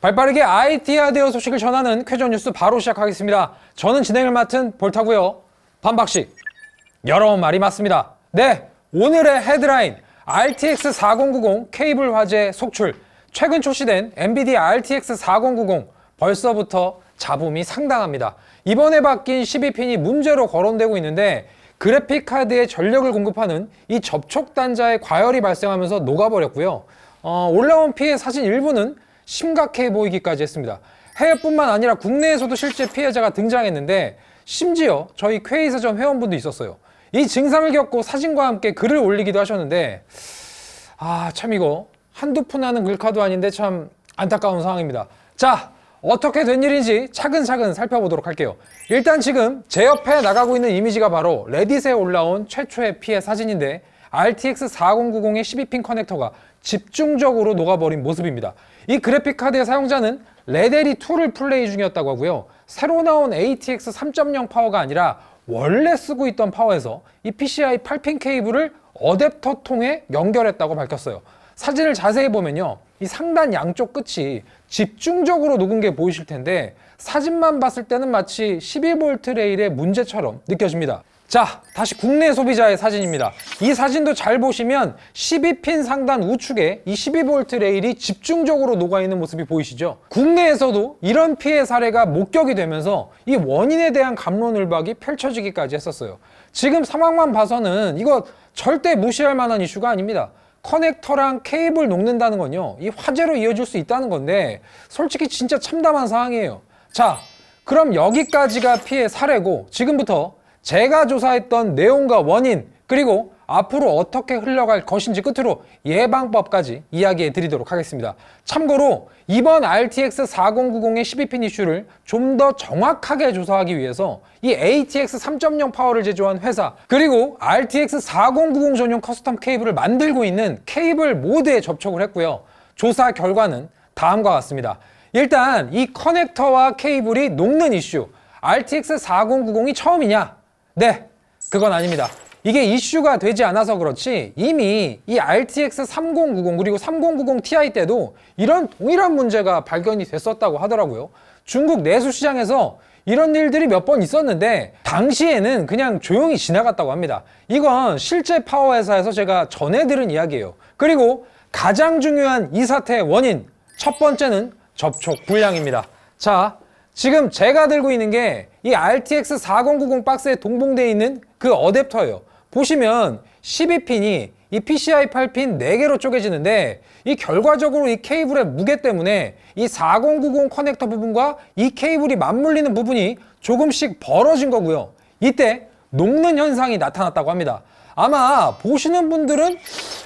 발빠르게 IT 하드웨어 소식을 전하는 쾌전 뉴스 바로 시작하겠습니다. 저는 진행을 맡은 볼타고요. 반박식. 여러분 말이 맞습니다. 네, 오늘의 헤드라인 RTX 4090 케이블 화재 속출. 최근 출시된 엔비디아 RTX 4090 벌써부터 잡음이 상당합니다. 이번에 바뀐 12핀이 문제로 거론되고 있는데 그래픽카드에 전력을 공급하는 이 접촉 단자에 과열이 발생하면서 녹아버렸고요. 올라온 피해 사진 일부는 심각해 보이기까지 했습니다. 해외뿐만 아니라 국내에서도 실제 피해자가 등장했는데 심지어 저희 퀘이사전 회원분도 있었어요. 이 증상을 겪고 사진과 함께 글을 올리기도 하셨는데 참 이거 한두 푼 하는 글카도 아닌데 참 안타까운 상황입니다. 자, 어떻게 된 일인지 차근차근 살펴보도록 할게요. 일단 지금 제 옆에 나가고 있는 이미지가 바로 레딧에 올라온 최초의 피해 사진인데 RTX 4090의 12핀 커넥터가 집중적으로 녹아버린 모습입니다. 이 그래픽카드의 사용자는 레데리 2를 플레이 중이었다고 하고요. 새로 나온 ATX 3.0 파워가 아니라 원래 쓰고 있던 파워에서 이 PCI 8핀 케이블을 어댑터 통해 연결했다고 밝혔어요. 사진을 자세히 보면요, 이 상단 양쪽 끝이 집중적으로 녹은 게 보이실 텐데 사진만 봤을 때는 마치 12V 레일의 문제처럼 느껴집니다. 자, 다시 국내 소비자의 사진입니다. 이 사진도 잘 보시면 12핀 상단 우측에 이 12V 레일이 집중적으로 녹아있는 모습이 보이시죠? 국내에서도 이런 피해 사례가 목격이 되면서 이 원인에 대한 갑론을박이 펼쳐지기까지 했었어요. 지금 상황만 봐서는 이거 절대 무시할 만한 이슈가 아닙니다. 커넥터랑 케이블 녹는다는 건요, 이 화재로 이어질 수 있다는 건데 솔직히 진짜 참담한 상황이에요. 자, 그럼 여기까지가 피해 사례고 지금부터 제가 조사했던 내용과 원인, 그리고 앞으로 어떻게 흘러갈 것인지 끝으로 예방법까지 이야기해 드리도록 하겠습니다. 참고로 이번 RTX 4090의 12핀 이슈를 좀 더 정확하게 조사하기 위해서 이 ATX 3.0 파워를 제조한 회사, 그리고 RTX 4090 전용 커스텀 케이블을 만들고 있는 케이블 모드에 접촉을 했고요. 조사 결과는 다음과 같습니다. 일단 이 커넥터와 케이블이 녹는 이슈, RTX 4090이 처음이냐? 네, 그건 아닙니다. 이게 이슈가 되지 않아서 그렇지 이미 이 RTX 3090 그리고 3090 Ti 때도 이런 동일한 문제가 발견이 됐었다고 하더라고요. 중국 내수 시장에서 이런 일들이 몇 번 있었는데 당시에는 그냥 조용히 지나갔다고 합니다. 이건 실제 파워 회사에서 제가 전해 들은 이야기예요. 그리고 가장 중요한 이 사태의 원인, 첫 번째는 접촉 불량입니다. 자, 지금 제가 들고 있는 게 이 RTX 4090 박스에 동봉되어 있는 그 어댑터예요. 보시면 12핀이 이 PCI 8핀 4개로 쪼개지는데 이 결과적으로 이 케이블의 무게 때문에 이 4090 커넥터 부분과 이 케이블이 맞물리는 부분이 조금씩 벌어진 거고요. 이때 녹는 현상이 나타났다고 합니다. 아마 보시는 분들은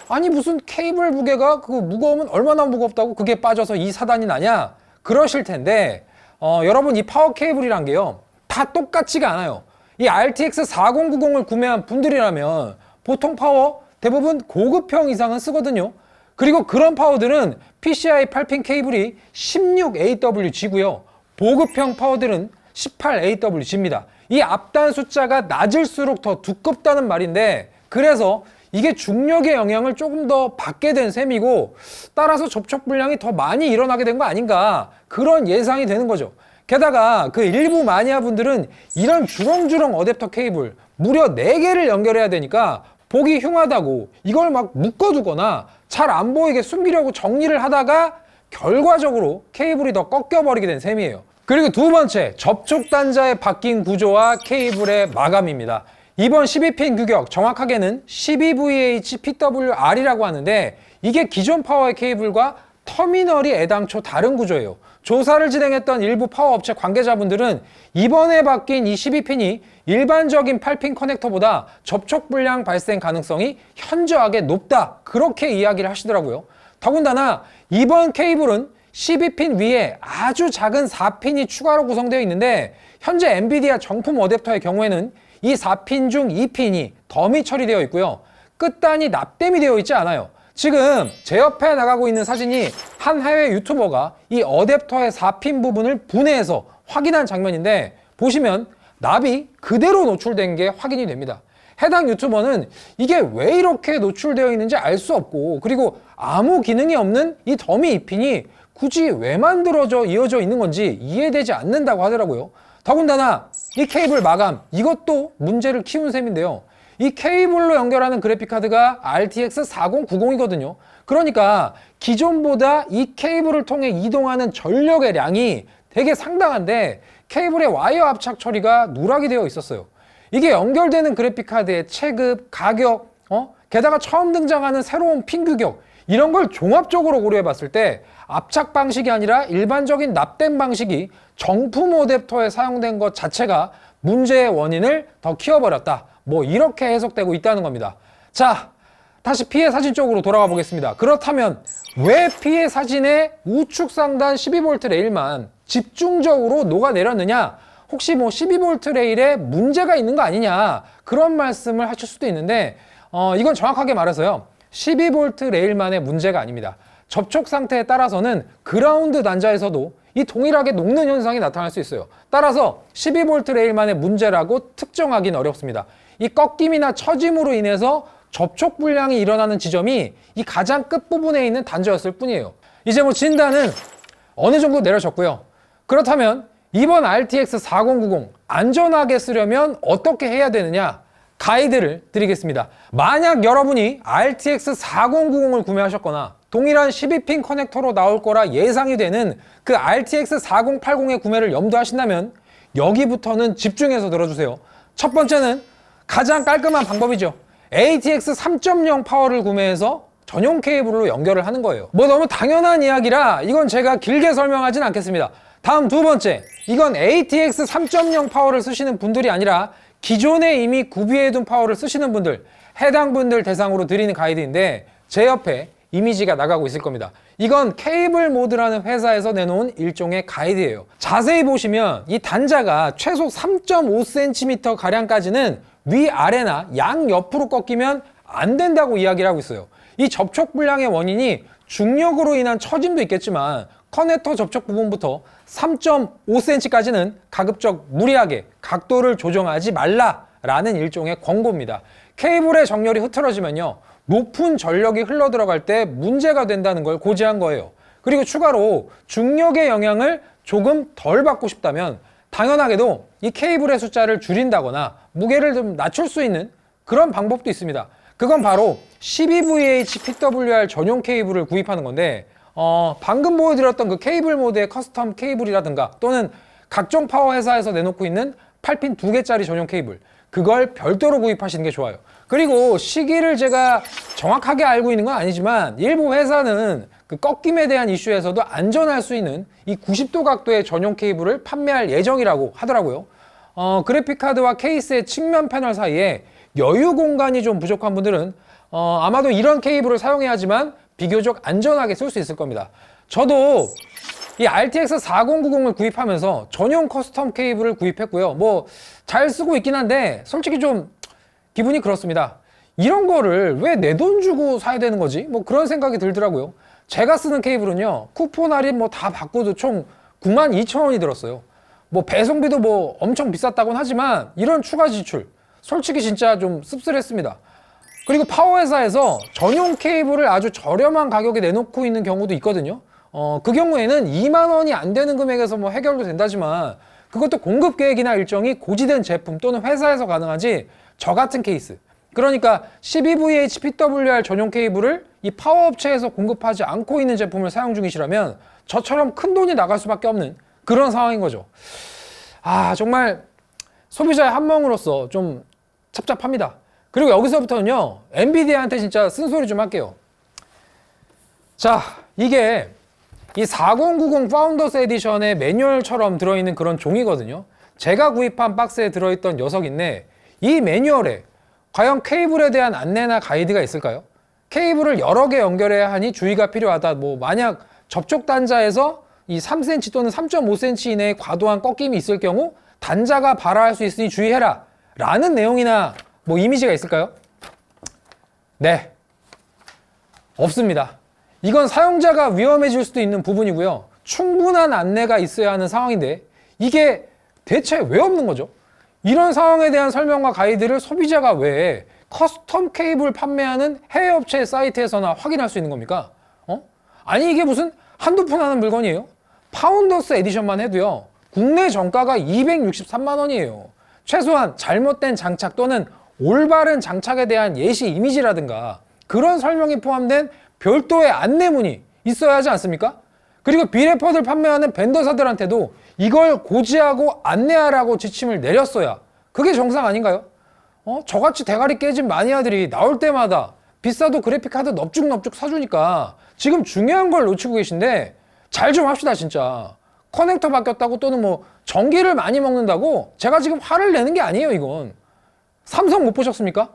아니 무슨 케이블 무게가 그 무거우면 얼마나 무겁다고 그게 빠져서 이 사단이 나냐 그러실 텐데 여러분 이 파워 케이블이란 게요 다 똑같지가 않아요. 이 RTX 4090을 구매한 분들이라면 보통 파워 대부분 고급형 이상은 쓰거든요. 그리고 그런 파워들은 PCI 8핀 케이블이 16AWG고요. 보급형 파워들은 18AWG입니다. 이 앞단 숫자가 낮을수록 더 두껍다는 말인데 그래서 이게 중력의 영향을 조금 더 받게 된 셈이고 따라서 접촉 불량이 더 많이 일어나게 된 거 아닌가 그런 예상이 되는 거죠. 게다가 그 일부 마니아분들은 이런 주렁주렁 어댑터 케이블 무려 4개를 연결해야 되니까 보기 흉하다고 이걸 막 묶어두거나 잘 안 보이게 숨기려고 정리를 하다가 결과적으로 케이블이 더 꺾여버리게 된 셈이에요. 그리고 두 번째, 접촉 단자의 바뀐 구조와 케이블의 마감입니다. 이번 12핀 규격, 정확하게는 12VH-PWR이라고 하는데 이게 기존 파워의 케이블과 터미널이 애당초 다른 구조예요. 조사를 진행했던 일부 파워업체 관계자분들은 이번에 바뀐 이 12핀이 일반적인 8핀 커넥터보다 접촉 불량 발생 가능성이 현저하게 높다 그렇게 이야기를 하시더라고요. 더군다나 이번 케이블은 12핀 위에 아주 작은 4핀이 추가로 구성되어 있는데 현재 엔비디아 정품 어댑터의 경우에는 이 4핀 중 2핀이 더미 처리되어 있고요. 끝단이 납땜이 되어 있지 않아요. 지금 제 옆에 나가고 있는 사진이 한 해외 유튜버가 이 어댑터의 4핀 부분을 분해해서 확인한 장면인데 보시면 납이 그대로 노출된 게 확인이 됩니다. 해당 유튜버는 이게 왜 이렇게 노출되어 있는지 알 수 없고 그리고 아무 기능이 없는 이 더미 2핀이 굳이 왜 만들어져 이어져 있는 건지 이해되지 않는다고 하더라고요. 더군다나 이 케이블 마감, 이것도 문제를 키운 셈인데요. 이 케이블로 연결하는 그래픽카드가 RTX 4090이거든요. 그러니까 기존보다 이 케이블을 통해 이동하는 전력의 양이 되게 상당한데 케이블의 와이어 압착 처리가 누락이 되어 있었어요. 이게 연결되는 그래픽카드의 체급, 가격, 게다가 처음 등장하는 새로운 핀 규격, 이런 걸 종합적으로 고려해 봤을 때 압착 방식이 아니라 일반적인 납땜 방식이 정품 어댑터에 사용된 것 자체가 문제의 원인을 더 키워버렸다. 뭐 이렇게 해석되고 있다는 겁니다. 자, 다시 피해 사진 쪽으로 돌아가 보겠습니다. 그렇다면 왜 피해 사진의 우측 상단 12V 레일만 집중적으로 녹아내렸느냐? 혹시 뭐 12V 레일에 문제가 있는 거 아니냐? 그런 말씀을 하실 수도 있는데 이건 정확하게 말해서요. 12V 레일만의 문제가 아닙니다. 접촉 상태에 따라서는 그라운드 단자에서도 이 동일하게 녹는 현상이 나타날 수 있어요. 따라서 12V 레일만의 문제라고 특정하기는 어렵습니다. 이 꺾임이나 처짐으로 인해서 접촉 불량이 일어나는 지점이 이 가장 끝부분에 있는 단자였을 뿐이에요. 이제 뭐 진단은 어느 정도 내려졌고요. 그렇다면 이번 RTX 4090 안전하게 쓰려면 어떻게 해야 되느냐? 가이드를 드리겠습니다. 만약 여러분이 RTX 4090을 구매하셨거나 동일한 12핀 커넥터로 나올 거라 예상이 되는 그 RTX 4080의 구매를 염두하신다면 여기부터는 집중해서 들어주세요. 첫 번째는 가장 깔끔한 방법이죠. ATX 3.0 파워를 구매해서 전용 케이블로 연결을 하는 거예요. 뭐 너무 당연한 이야기라 이건 제가 길게 설명하진 않겠습니다. 다음 두 번째, 이건 ATX 3.0 파워를 쓰시는 분들이 아니라 기존에 이미 구비해둔 파워를 쓰시는 분들, 해당 분들 대상으로 드리는 가이드인데 제 옆에 이미지가 나가고 있을 겁니다. 이건 케이블 모드라는 회사에서 내놓은 일종의 가이드예요. 자세히 보시면 이 단자가 최소 3.5cm 가량까지는 위아래나 양옆으로 꺾이면 안 된다고 이야기를 하고 있어요. 이 접촉 불량의 원인이 중력으로 인한 처짐도 있겠지만 커넥터 접촉 부분부터 3.5cm까지는 가급적 무리하게 각도를 조정하지 말라라는 일종의 권고입니다. 케이블의 정렬이 흐트러지면요, 높은 전력이 흘러 들어갈 때 문제가 된다는 걸 고지한 거예요. 그리고 추가로 중력의 영향을 조금 덜 받고 싶다면 당연하게도 이 케이블의 숫자를 줄인다거나 무게를 좀 낮출 수 있는 그런 방법도 있습니다. 그건 바로 12VH PWR 전용 케이블을 구입하는 건데 방금 보여드렸던 그 케이블 모드의 커스텀 케이블이라든가 또는 각종 파워 회사에서 내놓고 있는 8핀 2개짜리 전용 케이블, 그걸 별도로 구입하시는 게 좋아요. 그리고 시기를 제가 정확하게 알고 있는 건 아니지만 일부 회사는 그 꺾임에 대한 이슈에서도 안전할 수 있는 이 90도 각도의 전용 케이블을 판매할 예정이라고 하더라고요. 그래픽카드와 케이스의 측면 패널 사이에 여유 공간이 좀 부족한 분들은 아마도 이런 케이블을 사용해야 하지만 비교적 안전하게 쓸 수 있을 겁니다. 저도 이 RTX 4090을 구입하면서 전용 커스텀 케이블을 구입했고요. 뭐 잘 쓰고 있긴 한데 솔직히 좀 기분이 그렇습니다. 이런 거를 왜 내 돈 주고 사야 되는 거지? 뭐 그런 생각이 들더라고요. 제가 쓰는 케이블은요, 쿠폰 할인 뭐 다 받고도 총 92,000원이 들었어요. 뭐 배송비도 뭐 엄청 비쌌다고는 하지만 이런 추가 지출 솔직히 진짜 좀 씁쓸했습니다. 그리고 파워회사에서 전용 케이블을 아주 저렴한 가격에 내놓고 있는 경우도 있거든요. 그 경우에는 2만 원이 안 되는 금액에서 뭐 해결도 된다지만 그것도 공급 계획이나 일정이 고지된 제품 또는 회사에서 가능하지 저 같은 케이스, 그러니까 12VH PWR 전용 케이블을 이 파워업체에서 공급하지 않고 있는 제품을 사용 중이시라면 저처럼 큰 돈이 나갈 수밖에 없는 그런 상황인 거죠. 정말 소비자의 한 명으로서 좀 찹찹합니다. 그리고 여기서부터는요, 엔비디아한테 진짜 쓴소리 좀 할게요. 자, 이게 이 4090 파운더스 에디션의 매뉴얼처럼 들어있는 그런 종이거든요. 제가 구입한 박스에 들어있던 녀석인데 이 매뉴얼에 과연 케이블에 대한 안내나 가이드가 있을까요? 케이블을 여러 개 연결해야 하니 주의가 필요하다. 뭐 만약 접촉 단자에서 이 3cm 또는 3.5cm 이내의 과도한 꺾임이 있을 경우 단자가 발화할 수 있으니 주의해라 라는 내용이나 뭐 이미지가 있을까요? 네, 없습니다. 이건 사용자가 위험해질 수도 있는 부분이고요. 충분한 안내가 있어야 하는 상황인데 이게 대체 왜 없는 거죠? 이런 상황에 대한 설명과 가이드를 소비자가 왜 커스텀 케이블 판매하는 해외 업체 사이트에서나 확인할 수 있는 겁니까? 아니 이게 무슨 한두 푼 하는 물건이에요. 파운더스 에디션만 해도요, 국내 정가가 263만 원이에요. 최소한 잘못된 장착 또는 올바른 장착에 대한 예시 이미지라든가 그런 설명이 포함된 별도의 안내문이 있어야 하지 않습니까? 그리고 비레퍼들 판매하는 벤더사들한테도 이걸 고지하고 안내하라고 지침을 내렸어야 그게 정상 아닌가요? 저같이 대가리 깨진 마니아들이 나올 때마다 비싸도 그래픽카드 넙죽넙죽 사주니까 지금 중요한 걸 놓치고 계신데 잘 좀 합시다 진짜. 커넥터 바뀌었다고 또는 뭐 전기를 많이 먹는다고 제가 지금 화를 내는 게 아니에요. 이건 삼성 못 보셨습니까?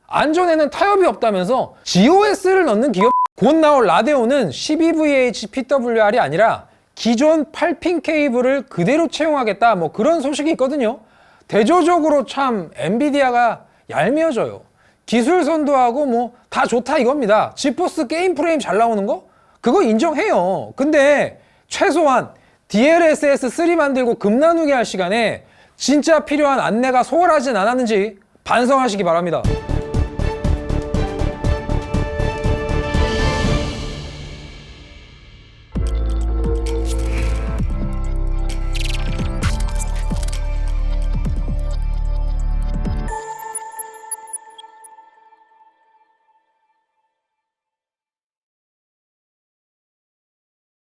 안전에는 타협이 없다면서 GOS를 넣는 기업. 곧 나올 라데온은 12VH PWR이 아니라 기존 8핀 케이블을 그대로 채용하겠다 뭐 그런 소식이 있거든요. 대조적으로 참 엔비디아가 얄미워져요. 기술 선도하고 뭐 다 좋다 이겁니다. 지포스 게임 프레임 잘 나오는 거? 그거 인정해요. 근데 최소한 DLSS3 만들고 금 나누기 할 시간에 진짜 필요한 안내가 소홀하진 않았는지 반성하시기 바랍니다.